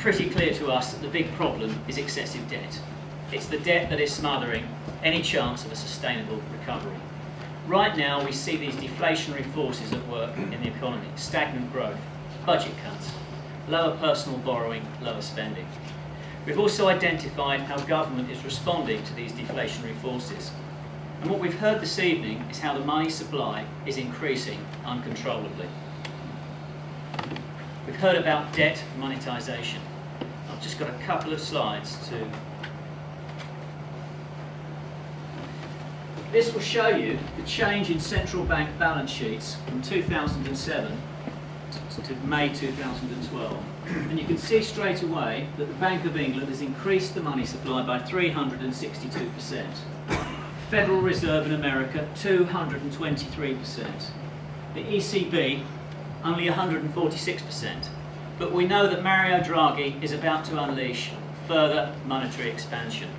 pretty clear to us that the big problem is excessive debt. It's the debt that is smothering any chance of a sustainable recovery. Right now we see these deflationary forces at work in the economy: stagnant growth, budget cuts, lower personal borrowing, lower spending. We've also identified how government is responding to these deflationary forces. And what we've heard this evening is how the money supply is increasing uncontrollably. We've heard about debt monetisation. I've just got a couple of slides to... This will show you the change in central bank balance sheets from 2007 to May 2012. And you can see straight away that the Bank of England has increased the money supply by 362%. Federal Reserve in America, 223%. The ECB, only 146%. But we know that Mario Draghi is about to unleash further monetary expansion.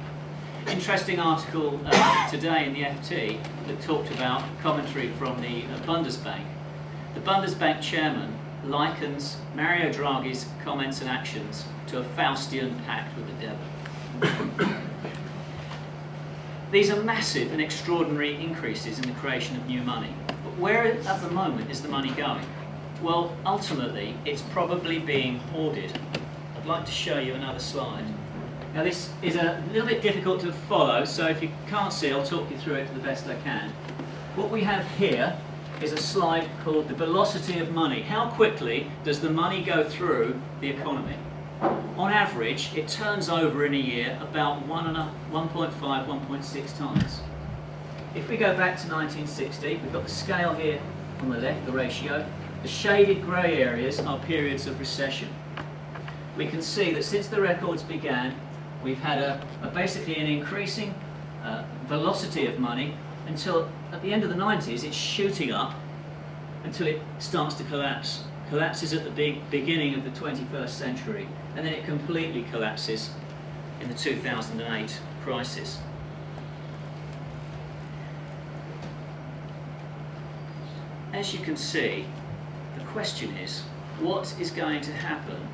Interesting article today in the FT that talked about commentary from the Bundesbank. The Bundesbank chairman likens Mario Draghi's comments and actions to a Faustian pact with the devil. These are massive and extraordinary increases in the creation of new money. But where at the moment is the money going? Well, ultimately, it's probably being hoarded. I'd like to show you another slide. Now this is a little bit difficult to follow, so if you can't see, I'll talk you through it the best I can. What we have here is a slide called the velocity of money. How quickly does the money go through the economy? On average, it turns over in a year about 1.5, 1.6 times. If we go back to 1960, we've got the scale here on the left, the ratio. The shaded grey areas are periods of recession. We can see that since the records began, we've had basically an increasing velocity of money until at the end of the 90s it's shooting up until it starts to collapse. Collapses at the beginning of the 21st century, and then it completely collapses in the 2008 crisis. As you can see, the question is, what is going to happen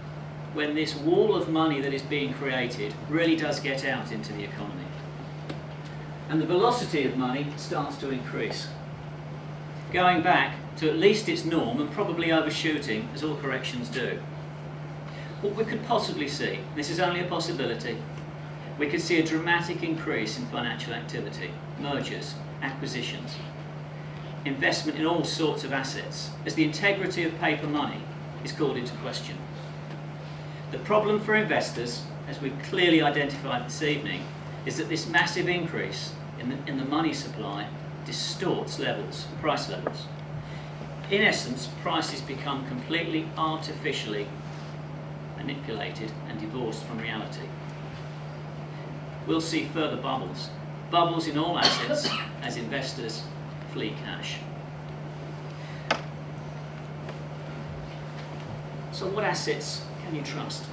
when this wall of money that is being created really does get out into the economy? And the velocity of money starts to increase, going back to at least its norm and probably overshooting, as all corrections do. What we could possibly see, this is only a possibility, we could see a dramatic increase in financial activity, mergers, acquisitions, investment in all sorts of assets, as the integrity of paper money is called into question. The problem for investors, as we've clearly identified this evening, is that this massive increase in the money supply distorts price levels. In essence, prices become completely artificially manipulated and divorced from reality. We'll see further bubbles. Bubbles in all assets as investors flee cash. So what assets can you trust?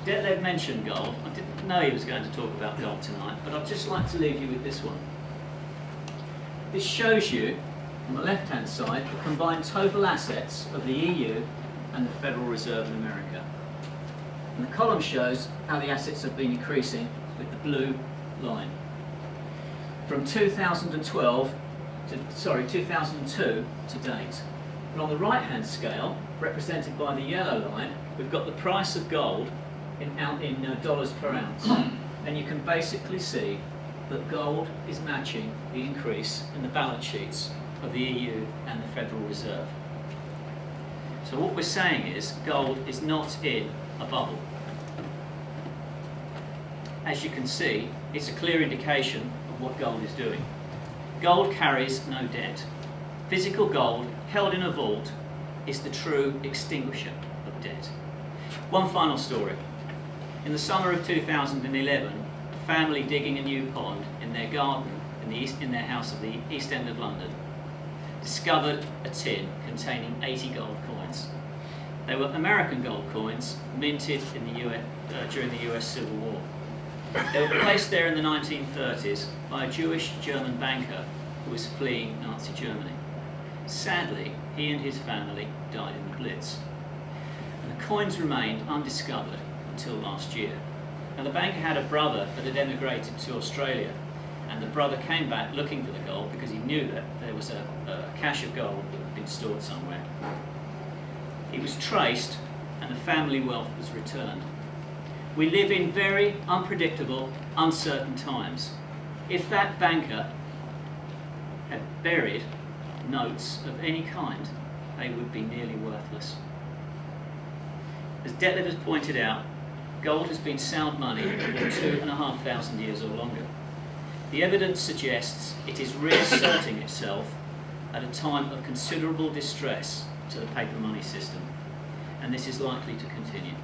Detlev mentioned gold. I didn't know he was going to talk about gold tonight, but I'd just like to leave you with this one. This shows you, on the left-hand side, the combined total assets of the EU and the Federal Reserve in America. And the column shows how the assets have been increasing with the blue line. From 2002 to date. And on the right-hand scale, represented by the yellow line, we've got the price of gold in dollars per ounce. And you can basically see that gold is matching the increase in the balance sheets of the EU and the Federal Reserve. So what we're saying is gold is not in a bubble. As you can see, it's a clear indication of what gold is doing. Gold carries no debt. Physical gold held in a vault is the true extinguisher of debt. One final story. In the summer of 2011, a family digging a new pond in their garden in their house at the East End of London discovered a tin containing 80 gold coins. They were American gold coins minted in the during the US Civil War. They were placed there in the 1930s by a Jewish German banker who was fleeing Nazi Germany. Sadly, he and his family died in the Blitz. And the coins remained undiscovered until last year. Now, the banker had a brother that had emigrated to Australia, and the brother came back looking for the gold because he knew that there was a cache of gold that had been stored somewhere. It was traced and the family wealth was returned. We live in very unpredictable, uncertain times. If that banker had buried notes of any kind, they would be nearly worthless. As Detlev has pointed out, gold has been sound money for 2,500 years or longer. The evidence suggests it is reasserting itself at a time of considerable distress to the paper money system, and this is likely to continue.